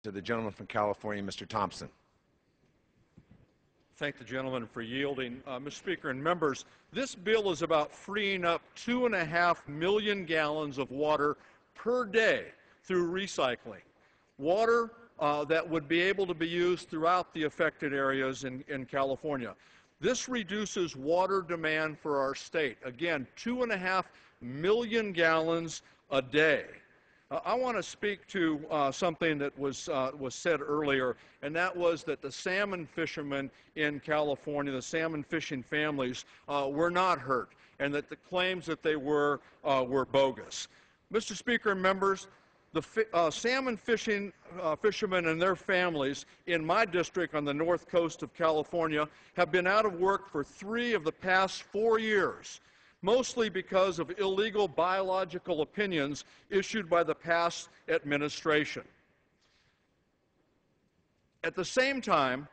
To the gentleman from California, Mr. Thompson. Thank the gentleman for yielding. Mr. Speaker and members, this bill is about freeing up 2.5 million gallons of water per day through recycling. Water that would be able to be used throughout the affected areas in California. This reduces water demand for our state. Again, 2.5 million gallons a day. I want to speak to something that was said earlier, and that was that the salmon fishermen in California, the salmon fishing families, were not hurt, and that the claims that they were bogus. Mr. Speaker and members, the salmon fishermen and their families in my district on the north coast of California have been out of work for 3 of the past 4 years. Mostly because of illegal biological opinions issued by the past administration. At the same time,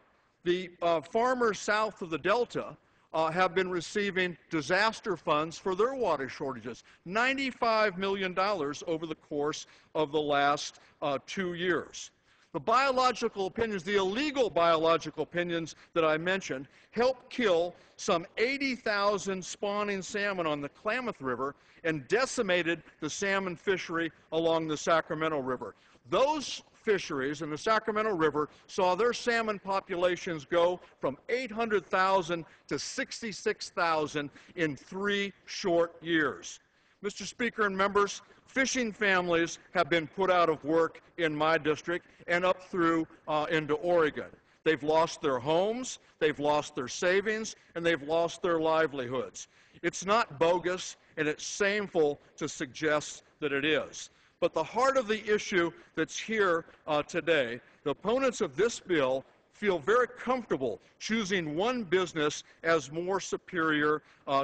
the farmers south of the Delta have been receiving disaster funds for their water shortages, $95 million over the course of the last 2 years. The biological opinions, the illegal biological opinions that I mentioned, helped kill some 80,000 spawning salmon on the Klamath River and decimated the salmon fishery along the Sacramento River. Those fisheries in the Sacramento River saw their salmon populations go from 800,000 to 66,000 in 3 short years. Mr. Speaker and members, fishing families have been put out of work in my district and up through into Oregon. They've lost their homes, they've lost their savings, and they've lost their livelihoods. It's not bogus, and it's shameful to suggest that it is. But the heart of the issue that's here today, the opponents of this bill feel very comfortable choosing one business as more superior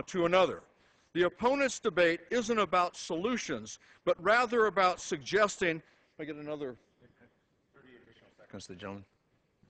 to another. The opponents' debate isn't about solutions, but rather about suggesting, I get another 30 additional seconds, the gentleman.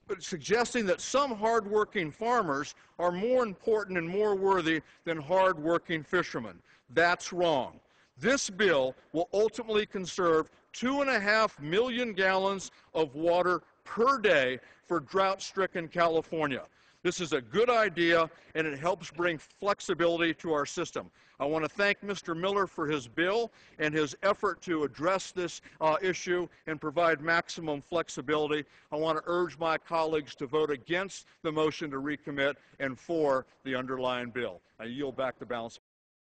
But suggesting that some hardworking farmers are more important and more worthy than hardworking fishermen. That's wrong. This bill will ultimately conserve 2.5 million gallons of water per day for drought-stricken California. This is a good idea, and it helps bring flexibility to our system. I want to thank Mr. Miller for his bill and his effort to address this issue and provide maximum flexibility. I want to urge my colleagues to vote against the motion to recommit and for the underlying bill. I yield back the balance.